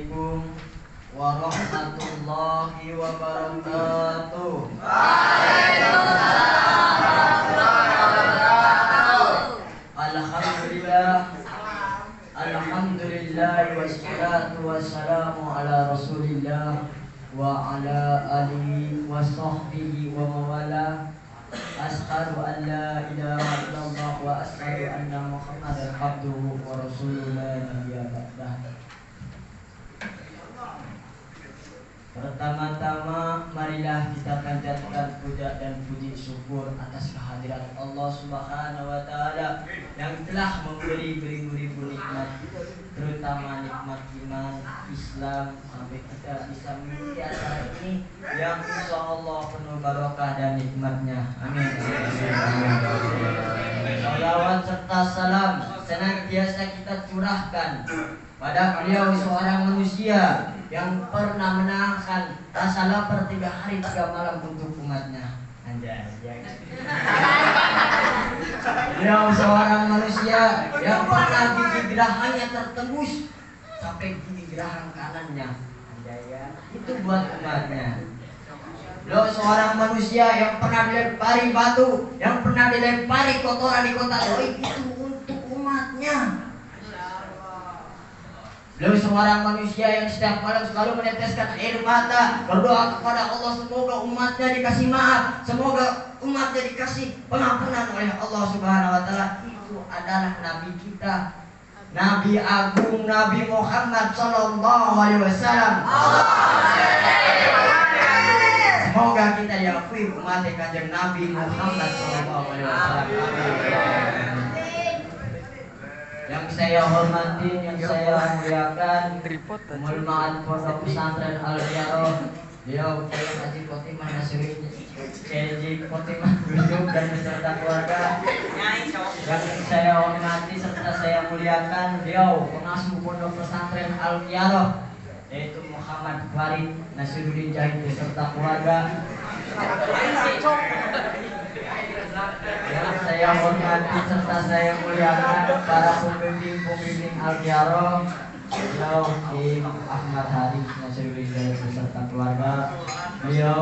Assalamualaikum warahmatullahi wabarakatuh. Waalaikumsalam warahmatullahi wabarakatuh. Alhamdulillah wassalatu wassalamu ala Rasulillah wa ala alihi wa sahbihi wa mawala. Asyhadu an la ilaha illallah wa asyhadu anna Muhammadan abduhu wa rasuluhu la nabiyya ba'dah. Pertama-tama marilah kita panjatkan puja dan puji syukur atas kehadiran Allah Subhanahu wa taala yang telah memberi beribu-ribu nikmat, terutama nikmat iman, Islam, sampai kita bisa mengikuti acara ini yang insyaallah penuh barokah dan nikmatnya. Amin. Salawat serta salam senantiasa kita curahkan pada beliau seorang manusia yang pernah menahan rasa lapar 3 hari 3 malam untuk umatnya. Anjay. Beliau seorang manusia yang pernah gigi gerahanya tertembus sampai gigi geraham kanannya. Anjay ya. Itu buat umatnya. Beliau seorang manusia yang pernah dilempari batu, yang pernah dilempari kotoran di kota Taif, itu untuk umatnya. Beliau seorang manusia yang setiap malam selalu meneteskan air mata, berdoa kepada Allah semoga umatnya dikasih maaf, semoga umatnya dikasih pengampunan oleh Allah Subhanahu wa taala. Itu adalah nabi kita, Nabi Agung Nabi Muhammad sallallahu alaihi wasallam. Semoga kita diakui umat Kanjeng Nabi Muhammad sallallahu alaihi wasallam. Yang saya hormati, yang saya muliakan, Mulmaan Pondok Pesantren Al-Riyadhah, beliau Kiai Haji Khotimah Nasruddin, Kiai Haji Khotimah Duduk dan beserta keluarga. Yang saya hormati serta saya muliakan, beliau pengasuh Pondok Pesantren Al-Riyadhah, yaitu Muhammad Farid Nasruddin Jahid beserta keluarga. Yang saya hormati serta saya muliakan para pembimbing Al-Riyadhah, beliau Kiai Ahmad Haris Nasruddin Jahid beserta keluarga, beliau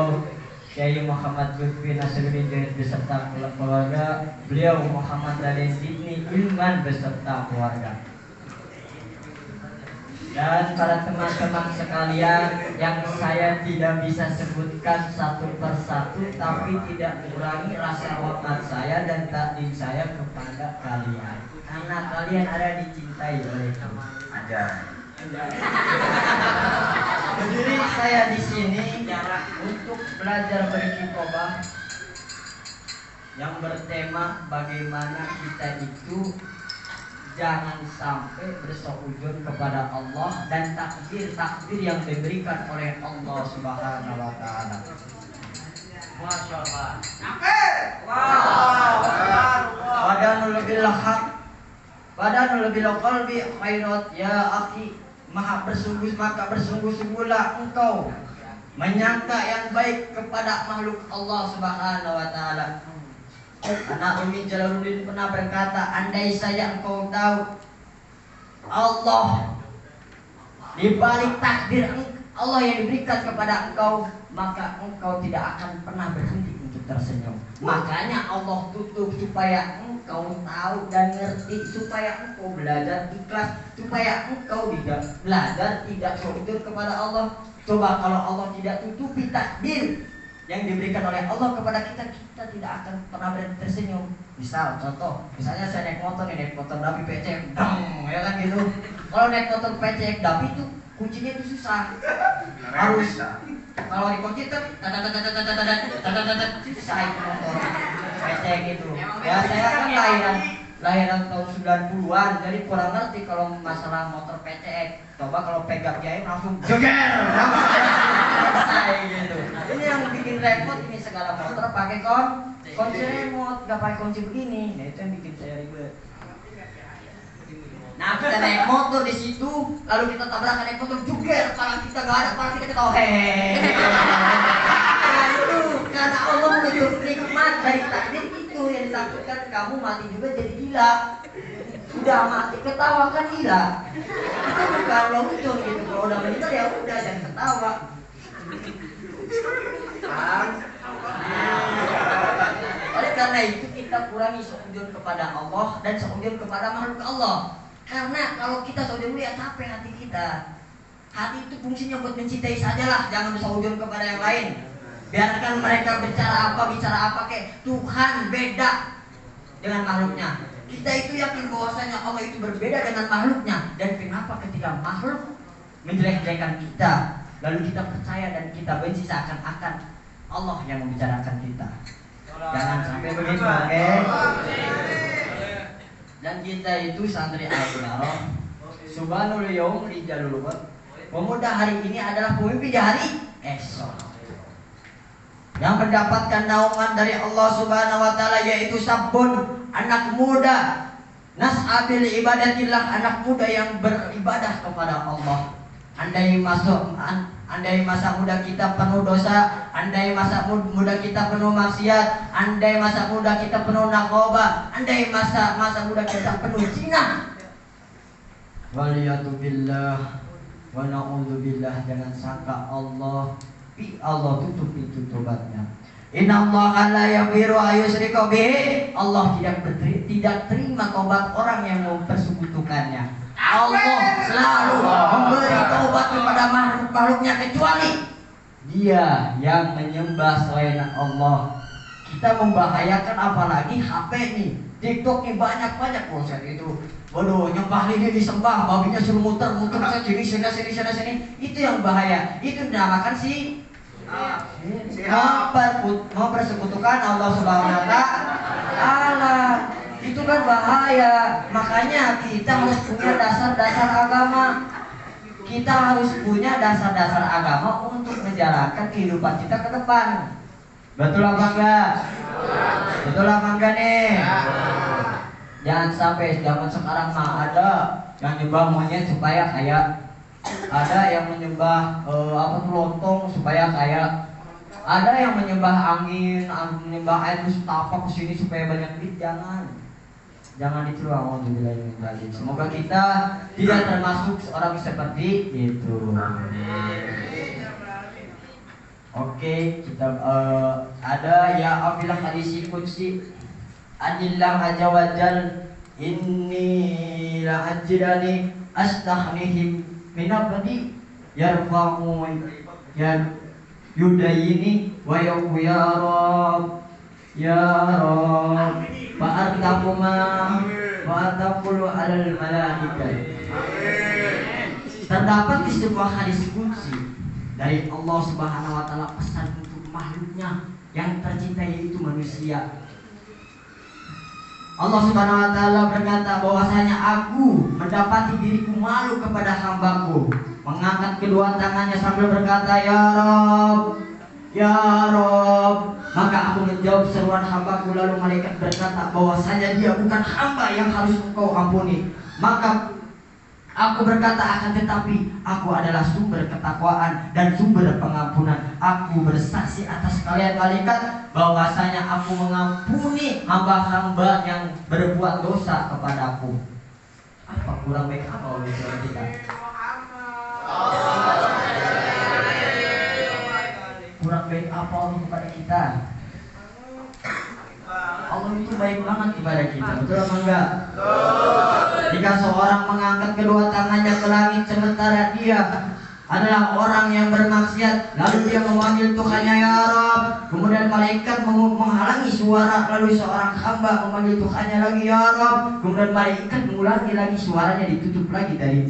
Kiai Muhammad Lutfi Nasruddin Jahid beserta keluarga, beliau Muhammad Dalin Ibni Ilman beserta keluarga. Dan para teman-teman sekalian yang saya tidak bisa sebutkan satu persatu, tapi tidak mengurangi rasa hormat saya dan takdim saya kepada kalian, karena kalian ada dicintai oleh Allah. Berdiri saya di sini untuk belajar berkitabah yang bertema bagaimana kita itu jangan sampai berseujud kepada Allah dan takdir yang diberikan oleh Allah Subhanahu wa taala. Masya Allah. Badanul bil haq, badanul bil qalbi khairat ya akhi. Maka bersungguh-sungguhlah engkau menyangka yang baik kepada makhluk Allah Subhanahu wa taala. Anak Umi Jalaluddin pernah berkata, andai saja engkau tahu Allah di balik takdir Allah yang diberikan kepada engkau, maka engkau tidak akan pernah berhenti untuk tersenyum. Makanya Allah tutup supaya engkau tahu dan ngerti, supaya engkau belajar ikhlas, supaya engkau tidak belajar tidak sujud kepada Allah. Coba kalau Allah tidak tutupi takdir yang diberikan oleh Allah kepada kita, kita tidak akan pernah berhenti tersenyum. Misalnya saya naik motor Dapi PC, dong, ya kan gitu. Kalau naik motor PC Dapi itu kuncinya itu susah, harus kalau dikunci tuh susah itu motor PC gitu. Ya saya kan lahiran tahun 90-an, jadi kurang ngerti kalau masalah motor PCX. Coba kalau pegang jahit langsung joger, selesai gitu. Ini yang bikin repot, ini segala motor pakai kunci remote, nggak pakai kunci begini. Nah itu yang bikin saya ribet. Nah kita naik motor di situ, lalu kita tabrakan naik motor joger, pala kita nggak ada, pala kita ketawa hehehe. Nah itu karena Allah menutup nikmat dari takdir itu yang ditakutkan kamu mati juga jadi gila. Udah mati ketawa kan gila. Itu bukan lucu gitu. Kalau udah meninggal ya udah jangan ketawa. Oleh karena itu kita kurangi sujud kepada Allah dan sujud kepada makhluk Allah. Karena kalau kita sujud ya capek hati kita. Hati itu fungsinya buat mencintai sajalah, jangan sujud kepada yang lain. Biarkan mereka bicara apa kayak Tuhan beda dengan makhluknya. Kita itu yakin bahwasanya Allah itu berbeda dengan makhluknya. Dan kenapa ketika makhluk menjelek-jelekan kita, lalu kita percaya dan kita benci seakan-akan Allah yang membicarakan kita. Jangan sampai begitu, oke? Dan kita itu santri Al-Qur'an. Subhanul yaum rijalul wad. Pemuda hari ini adalah pemimpin di hari esok. Yang mendapatkan naungan dari Allah Subhanahu wa taala yaitu sabun, anak muda. Nas'abil ibadatillah, anak muda yang beribadah kepada Allah. Andai masa muda kita penuh dosa, andai masa muda kita penuh maksiat, andai masa muda kita penuh narkoba, andai masa muda kita penuh zina. Waliyatubillah wa na'udzubillah, jangan sangka Allah tutup pintu tobatnya. Innallaha la yaghfiru ayyushrika bihi. Allah tidak terima tobat orang yang mempersekutukannya. Allah selalu memberi taubat kepada makhluk-makhluknya kecuali Dia yang menyembah selain Allah. Kita membahayakan apalagi HP nih, TikTok nih banyak proses itu. Waduh, nyembah ini disembah, babinya suruh muter-muter sini. Itu yang bahaya. Itu dinamakan mempersekutukan Allah Subhanahu wa taala. Itu kan bahaya. Makanya kita harus punya dasar-dasar agama. Kita harus punya dasar-dasar agama untuk menjalankan kehidupan kita ke depan. Betul apa enggak? Betul apa enggak nih? Jangan sampai zaman sekarang mah ada yang nyembah monyet supaya kaya, ada yang menyembah lontong supaya kaya, ada yang menyembah angin, menyembah air terus tapak kesini supaya banyak duit. Jangan ditiru. Semoga kita tidak termasuk orang seperti itu. Oke, kita ada ya afilah hadis qudsi Adillah azza wa jal inni la ajrani astahnihim min abdi yarfa'u ya yudayini wa ya rab fa'artaquma wa taqulu alal malaikah. Terdapat di sebuah hadis qudsi dari Allah Subhanahu wa taala pesan untuk makhluknya yang tercinta yaitu manusia. Allah Subhanahu wa taala berkata bahwasanya aku mendapati diriku malu kepada hambaku, mengangkat kedua tangannya sambil berkata ya Rob, maka aku menjawab seruan hambaku. Lalu malaikat berkata bahwasanya dia bukan hamba yang harus engkau ampuni. Maka aku berkata akan tetapi aku adalah sumber ketakwaan dan sumber pengampunan. Aku bersaksi atas kalian malaikat bahwasanya aku mengampuni hamba-hamba yang berbuat dosa kepadaku. Apa kurang baik apa oleh kita? Kurang baik apa kepada kita? Allah itu baik banget kepada kita, betul apa enggak? Jika seorang mengangkat kedua tangannya ke langit sementara dia adalah orang yang bermaksiat, lalu dia memanggil Tuhannya ya Rabb, kemudian malaikat menghalangi suara, lalu seorang hamba memanggil Tuhannya lagi ya Rabb, kemudian malaikat mengulangi lagi, suaranya ditutup lagi dari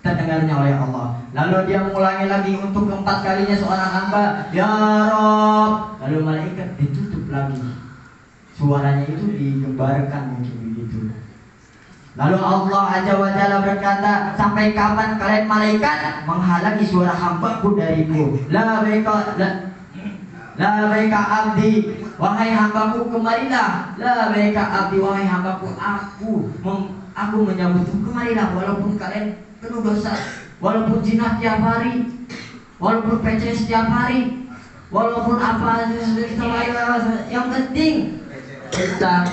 terdengarnya oleh Allah. Lalu dia mengulangi lagi untuk keempat kalinya seorang hamba ya Rabb, lalu malaikat ditutup lagi, suaranya itu digembarkan mungkin begitu. Lalu Allah Azza wa Jalla berkata, sampai kapan kalian malaikat menghalangi suara hambaku dariku? La baika abdi, wahai hambaku kemarilah. La baika abdi, wahai hambaku, aku menyambutmu, kemarilah. Walaupun kalian penuh dosa, walaupun zina tiap hari, walaupun PCS tiap hari, walaupun apa, yang penting kita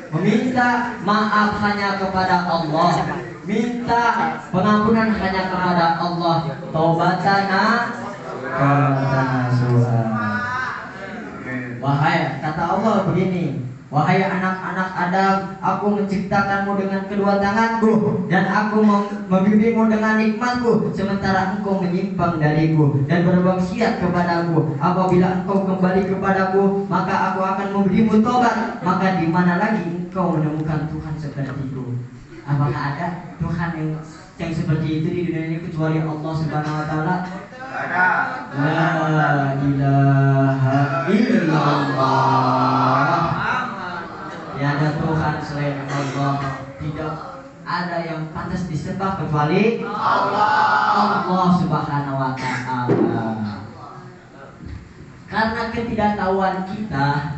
Meminta maaf hanya kepada Allah, minta pengampunan hanya kepada Allah. Taubatana nasuha. Wahai, kata Allah begini, wahai anak-anak Adam, aku menciptakanmu dengan kedua tanganku dan aku membimbingmu dengan nikmatku, sementara engkau menyimpang dariku dan bermaksiat kepadaku. Apabila engkau kembali kepadaku, maka aku akan memberimu tobat. Maka di mana lagi engkau menemukan Tuhan seperti itu? Apakah ada Tuhan yang seperti itu di dunia ini kecuali Allah Subhanahu wa taala? La ilaha illallah. Tiada Tuhan selain Allah. Tidak ada yang pantas disembah kecuali Allah Subhanahu wa taala. Karena ketidaktahuan kita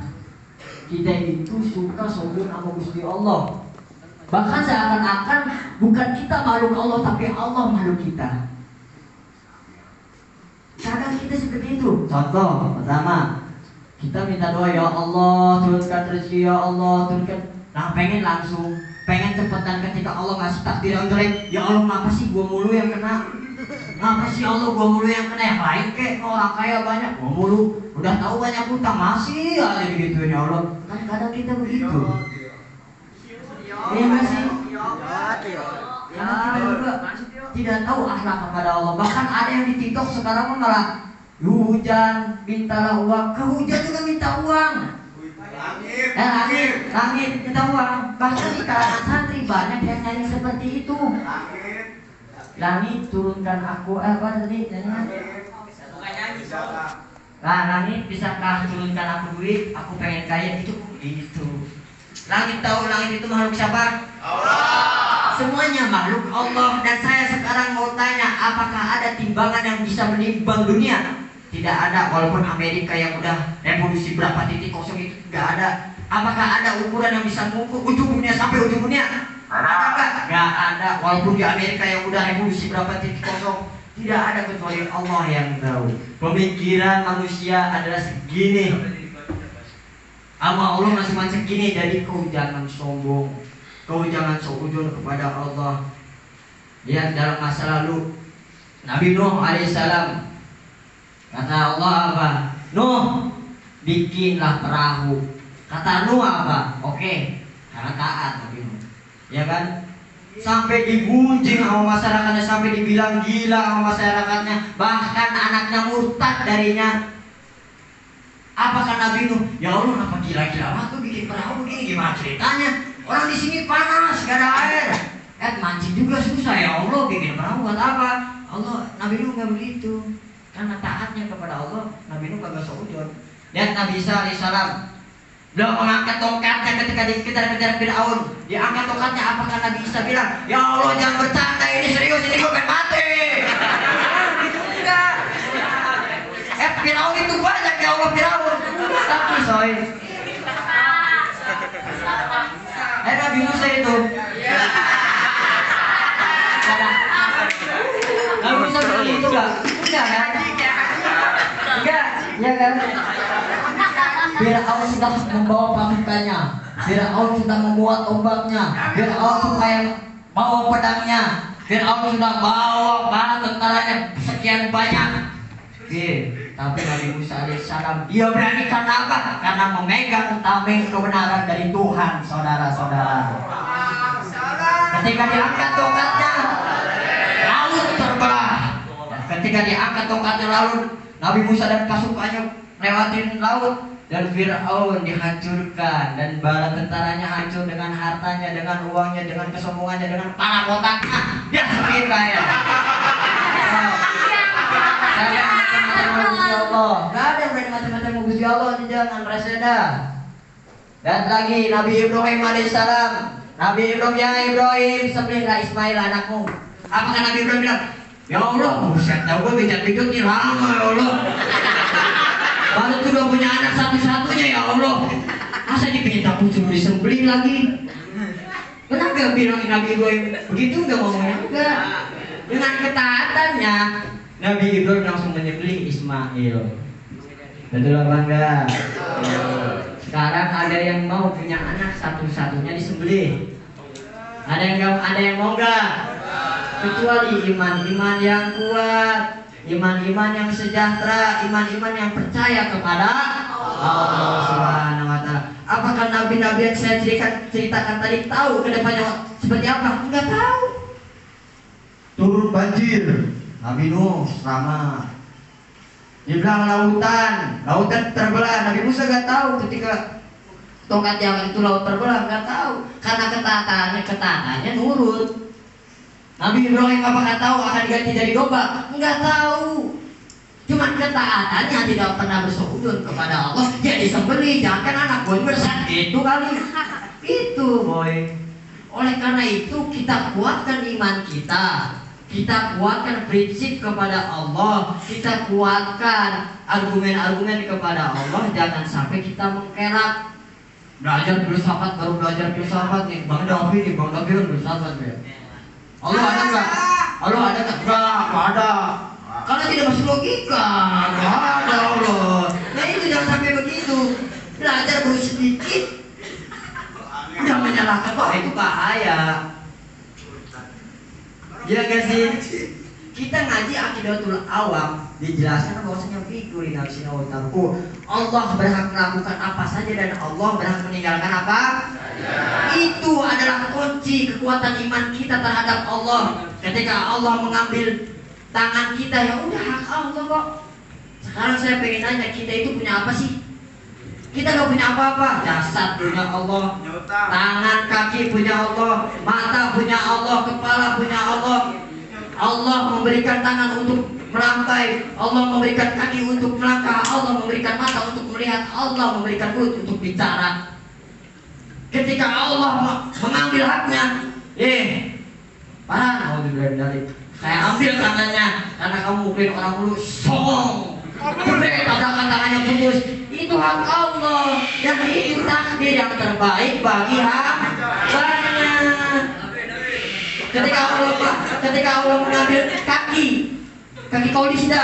itu suka sombong sama Gusti Allah. Bahkan seakan-akan bukan kita makhluk Allah, tapi Allah makhluk kita. Kadang kita seperti itu. Contoh pertama, kita minta doa, ya Allah turunkan rezeki, ya Allah turunkan. Nah pengen langsung, pengen cepetan ketika Allah ngasih takdir yang jelek. Ya Allah ngapa sih gua mulu yang kena? Ngapa sih Allah gua mulu yang kena? Yang lain kek orang kaya banyak, gua mulu. Udah tahu banyak utang masih aja digituin, ya Allah. Kan kadang kita begitu. Iya nggak sih? Karena kita juga tidak tahu akhlak kepada Allah. Bahkan ada yang di TikTok sekarang malah hujan, mintalah uang. Ke hujan juga minta uang. Langit minta uang. Bahkan di kalangan santri banyak yang nyanyi seperti itu. Langit turunkan aku apa tadi nyanyian? Nah, langit bisakah turunkan aku duit? Aku pengen kaya itu. Langit tahu langit itu makhluk siapa? Allah. Semuanya makhluk Allah. Dan saya sekarang mau tanya, apakah ada timbangan yang bisa menimbang dunia? Tidak ada. Walaupun Amerika yang udah revolusi berapa titik kosong itu nggak ada. Apakah ada ukuran yang bisa mengukur ujung dunia sampai ujung dunia? Ada nggak? Nggak ada. Walaupun di Amerika yang udah revolusi berapa titik kosong, tidak ada kecuali Allah yang tahu. Pemikiran manusia adalah segini. Ama Allah masing-masing segini. Jadi kau jangan sombong, kau jangan seujun kepada Allah. Lihat dalam masa lalu Nabi Nuh alaihissalam, kata Allah apa? Nuh, bikinlah perahu. Kata Nuh apa? Oke, karena taat Nabi Nuh, ya kan? Sampai digunjing sama masyarakatnya, sampai dibilang gila sama masyarakatnya, bahkan anaknya murtad darinya. Apakah Nabi Nuh? Ya Allah, apa gila-gila waktu bikin perahu begini? Gimana ceritanya? Orang di sini panas, gak ada air. Mancing juga susah, ya Allah bikin perahu buat apa? Allah, Nabi Nuh nggak begitu. Karena taatnya kepada Allah, Nabi Nuh gak seujud. Lihat Nabi Isa alaihissalam, beliau mengangkat tongkatnya ketika dikejar-kejar Fir'aun. Dia angkat tongkatnya, apakah Nabi Isa bilang, ya Allah jangan bercanda, ini serius, ini gue pengen mati? Gitu enggak. Fir'aun itu banyak, ya Allah Fir'aun. Tapi soy, Nabi Musa itu Nabi Musa seperti itu enggak? Enggak kan? Enggak, ya kan? Fir'aun sudah membawa pasukannya, Fir'aun sudah membuat ombaknya, Fir'aun supaya bawa pedangnya, Fir'aun sudah bawa bala tentaranya sekian banyak. Tapi Nabi Musa alaihissalam dia berani karena apa? Karena memegang tameng kebenaran dari Tuhan, saudara-saudara. Ketika diangkat tongkatnya, laut terbelah. Ketika diangkat tongkatnya laut, Nabi Musa dan pasukannya lewatin laut, dan Fir'aun dihancurkan, dan bala tentaranya hancur dengan hartanya, dengan uangnya, dengan kesombongannya, dengan para kotaknya. Dia semakin kaya. Allah, nggak ada yang berani macam-macam Gusti Allah, jangan reseda. Dan lagi Nabi Ibrahim alaihissalam, Nabi Ibrahim, ya Ibrahim, sembelihlah Ismail anakmu. Apakah Nabi Ibrahim bilang, ya Allah, buset, tahu gue bijak-bijak nih lama ya Allah. Baru tuh udah punya anak satu-satunya ya Allah. Masa dipingin takut suruh disembelih lagi? Kenapa gak bilang Nabi Ibrahim begitu? Gak ngomongnya enggak. Dengan ketaatannya Nabi Ibrahim langsung menyembelih Ismail. Betul apa enggak? Sekarang ada yang mau punya anak satu-satunya disembelih. Ada yang mau nggak? Kecuali iman yang kuat, iman yang sejahtera, iman yang percaya kepada Allah Subhanahu wa Ta'ala. Apakah nabi-nabi yang saya ceritakan tadi tahu kedepannya seperti apa? Enggak tahu. Turun banjir, Nabi Nuh selamat. Dibilang lautan terbelah, Nabi Musa nggak tahu ketika tongkat yang itu laut terbelah, nggak tahu karena ketatannya nurut. Nabi Ibrahim apakah tahu akan diganti jadi domba? Nggak tahu. Cuman ketaatannya tidak pernah bersujud kepada Allah, jadi sembelih. Jangan anak boy bersat itu kali. Itu boy. Oleh karena itu kita kuatkan iman kita. Kita kuatkan prinsip kepada Allah. Kita kuatkan argumen-argumen kepada Allah. Jangan sampai kita mengkerak. Belajar filsafat baru belajar filsafat nih. Bang Davi kan filsafat ya. Allah ada nggak? Allah ada nggak? Nggak ada. Karena tidak masuk logika. Nggak ada Allah. Nah itu jangan sampai begitu. Belajar baru sedikit. Udah menyalahkan, wah itu bahaya. Gila gak sih? Kita ngaji Aqidatul Awam dijelaskan bahwasanya figuri nafsina wa tarku. Allah berhak melakukan apa saja dan Allah berhak meninggalkan apa? Itu adalah kunci kekuatan iman kita terhadap Allah. Ketika Allah mengambil tangan kita, ya udah hak Allah kok. Sekarang saya pengen nanya, kita itu punya apa sih? Kita gak punya apa-apa. Jasad punya Allah, tangan kaki punya Allah, mata punya Allah, kepala punya Allah. Allah memberikan tangan untuk melambai, Allah memberikan kaki untuk melangkah, Allah memberikan mata untuk melihat, Allah memberikan mulut untuk bicara. Ketika Allah mengambil haknya, parah, saya ambil tangannya karena kamu mungkin orang dulu song, tabrakan tangannya putus. Itu hak Allah dan itu takdir yang terbaik bagi hambanya. Ketika Allah mengambil kaki kau di sini.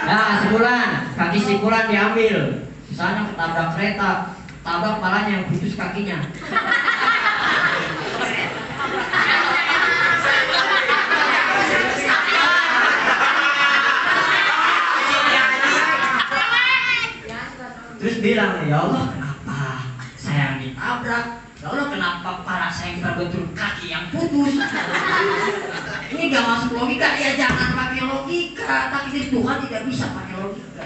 Nah, sebulan kaki sipulan diambil. Misalnya ketabrak kereta, tabrak palanya yang putus kakinya. Terus bilang, ya Allah kenapa saya yang ditabrak? Ya Allah kenapa para saya yang terbentur kaki yang putus? Ini gak masuk logika. Ya jangan pakai logika. Takdir Tuhan tidak bisa pakai logika.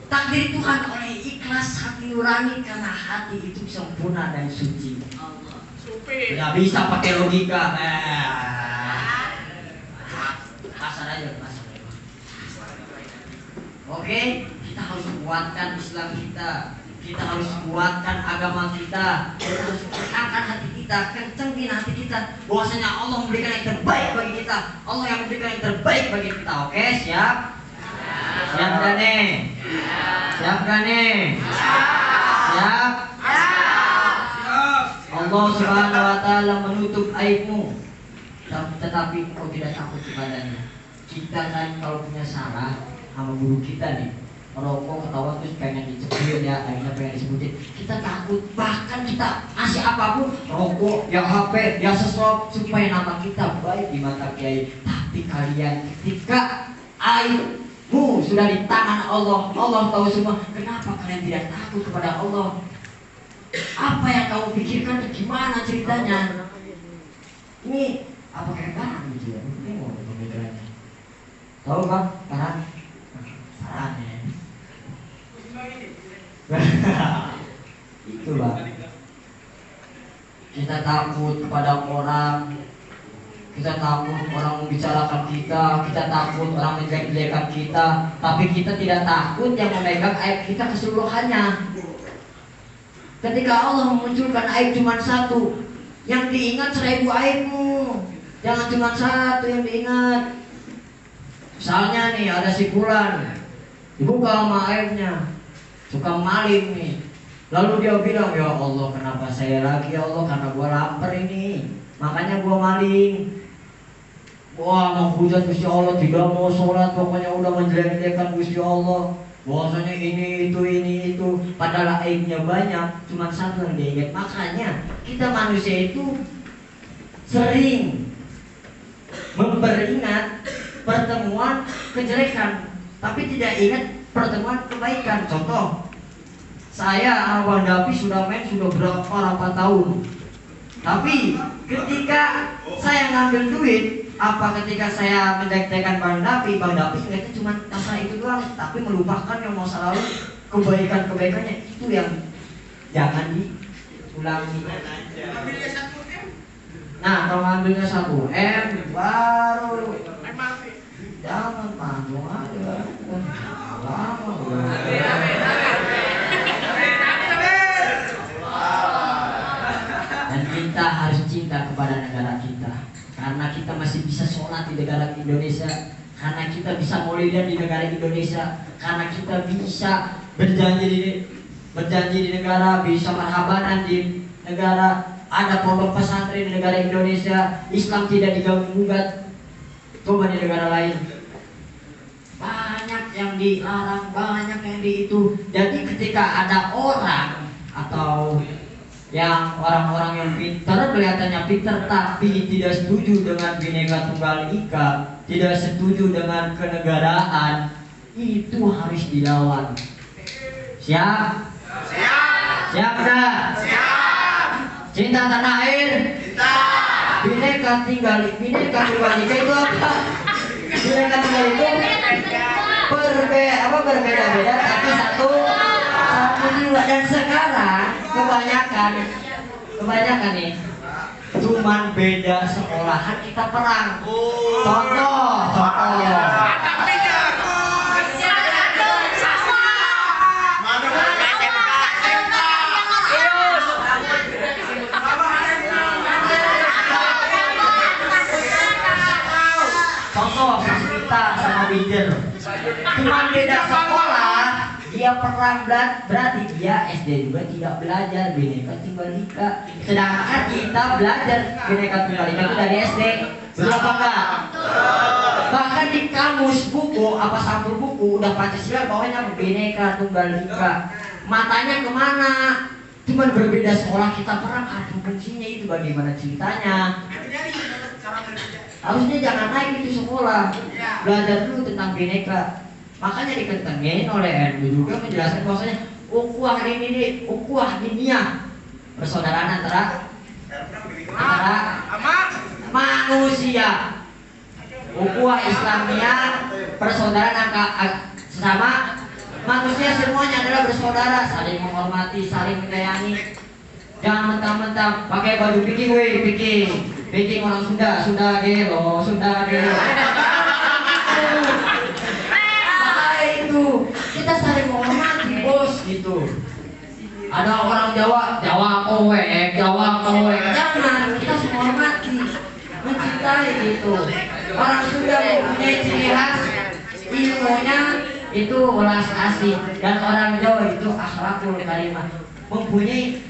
Takdir Tuhan oleh ikhlas hati nurani, karena hati itu sempurna dan suci. Tidak bisa pakai logika. Pasar aja, pasar. Oke, kita harus kuatkan Islam kita. Kita harus kuatkan agama kita. Kita harus kuatkan hati kita, kencengin hati kita bahwasanya Allah memberikan yang terbaik bagi kita. Allah yang memberikan yang terbaik bagi kita. Oke, siap? Siap gak nih? Siap gak nih? Siap? Allah Subhanahu wa Ta'ala menutup aibmu, tetapi engkau tidak takut kepadanya. Kita kan kalau punya salah sama guru kita nih, merokok ketahuan terus pengen dicebir ya, akhirnya pengen disebutin, kita takut. Bahkan kita ngasih apapun, rokok, ya HP, ya sesuatu supaya nama kita baik di mata Kiai. Tapi kalian ketika aibmu sudah di tangan Allah, Allah tahu semua. Kenapa kalian tidak takut kepada Allah? Apa yang kamu pikirkan? Gimana ceritanya? Ini apa kayak barang gitu ya? Ini mau pemikirannya. Tahu kan? Barang. Itulah kita takut kepada orang, kita takut orang membicarakan kita takut orang menjelek-jelekan kita, tapi kita tidak takut yang memegang aib kita keseluruhannya. Ketika Allah memunculkan aib cuma satu, yang diingat 1000 aibmu, jangan cuma satu yang diingat. Misalnya nih ada si Fulan, dibuka sama aibnya, suka maling nih. Lalu dia bilang, ya Allah kenapa saya lagi ya Allah, karena gua lapar ini, makanya gua maling. Wah, menghujat Gusti Allah, tidak mau sholat, pokoknya udah menjelek-jelekan Gusti Allah. Bahwasanya ini itu, padahal aibnya banyak, cuma satu yang dia ingat. Makanya kita manusia itu sering memperingat pertemuan kejelekan, tapi tidak ingat pertemuan kebaikan. Contoh, saya Abang Dapi sudah main sudah berapa tahun, tapi ketika saya ngambil duit, apa ketika saya menjadikan Bang Dapi ingatnya cuma masalah itu doang, tapi melupakan yang masa lalu, kebaikannya itu yang jangan diulangi. Nah, kalau ngambilnya 1 M baru jangan panggung aja. Lama dan kita harus cinta kepada negara kita, karena kita masih bisa sholat di negara Indonesia, karena kita bisa maulidan di negara Indonesia, karena kita bisa berjanji di negara, bisa marhabanan di negara, ada pondok pesantren di negara Indonesia, Islam tidak diganggu-gugat. Coba di negara lain banyak yang dilarang, banyak yang itu. Jadi ketika ada orang atau yang orang-orang yang pintar, kelihatannya pintar tapi tidak setuju dengan Bhinneka Tunggal Ika, tidak setuju dengan kenegaraan, itu harus dilawan. Siap? Siap enggak? Siap. Cinta tanah air? Cinta. Bhinneka Tunggal Ika itu apa? Bhinneka Tunggal itu berbeda-beda tapi satu jiwa. Dan sekarang kebanyakan nih cuman beda sekolahan kita perang. Contoh kita sama Winder cuman beda sekolah, dia perang, berarti dia SD juga tidak belajar Bhinneka Tunggal Ika, sedangkan kita belajar Bhinneka Tunggal Ika itu dari SD. Betul apa enggak? Bahkan di kamus buku apa sampul buku udah Pancasila bawahnya Bhinneka Tunggal Ika. Matanya kemana? Cuman berbeda sekolah kita perang, aduh bencinya itu bagaimana ceritanya? Harusnya jangan naik itu sekolah, belajar dulu tentang Bhinneka. Makanya dikentengin oleh NU juga menjelaskan bahwasanya ukhuwah diniyah, persaudaraan antara manusia. Ukhuwah Islamiyah, persaudaraan sesama manusia, semuanya adalah bersaudara, saling menghormati, saling menyayangi. Jangan mentang-mentang pakai baju Viking orang Sunda gelo. Itu kita saling menghormati bos gitu. Ada orang Jawa kowe, jangan, kita semua hormati, mencintai gitu. Orang Sunda mempunyai ciri khas, ilmunya itu welas asih, dan orang Jawa itu akhlakul karimah, mempunyai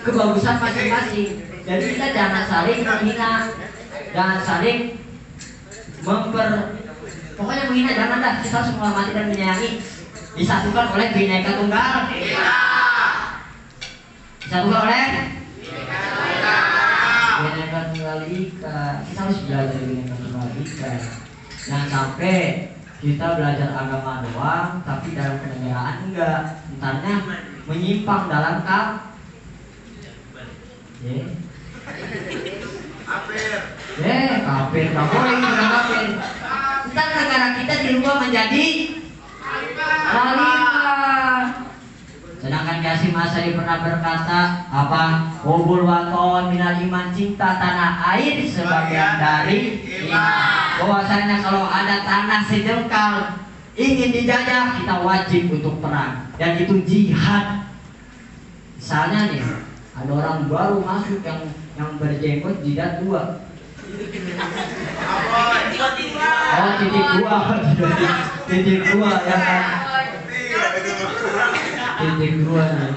kebagusan masing-masing. Jadi kita jangan saling menghina, jangan saling pokoknya menghina jangan dah. Kita harus menghormati dan menyayangi, disatukan oleh Bhinneka Tunggal Ika. Disatukan oleh Bhinneka Tunggal Ika. Kita harus belajar Bhinneka Tunggal Ika. Jangan sampai kita belajar agama doang, tapi dalam kenegaraan enggak. Entarnya menyimpang dalam kafir, nggak boleh kafir. Ntar negara kita dirubah menjadi khalifah. Sedangkan Qasim Asy'ari pernah berkata apa? Hubul waton minal iman, cinta tanah air sebagian dari iman. Bahwasanya kalau ada tanah sejengkal ingin dijajah, kita wajib untuk perang, dan itu jihad. Misalnya nih, ada orang baru masuk yang berjenggot jidat 2. Oh, titik 2 ya kan? Titik 2 nih.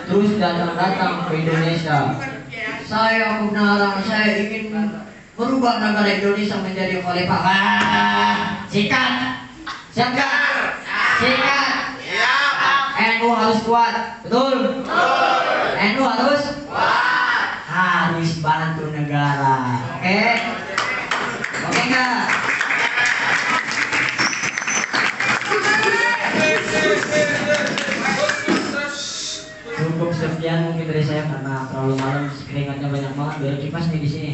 Terus datang ke Indonesia. saya kebenaran, saya ingin merubah negara Indonesia menjadi khalifah. Sikat. Siap nggak? Sikat. NU harus kuat, betul? NU harus kuat. Harus bantu negara. Oke? Oke nggak? Cukup sekian mungkin dari saya karena terlalu malam, keringatnya banyak banget. Biar kipas nih di sini.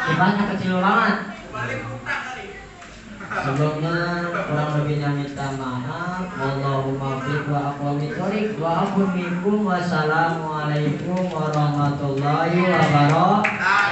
Kipasnya kecil banget. Sebelumnya kurang lebihnya minta maaf. Wallahumma fiq wa aqwamit thoriq wa aqum minkum. Wassalamualaikum warahmatullahi wabarakatuh.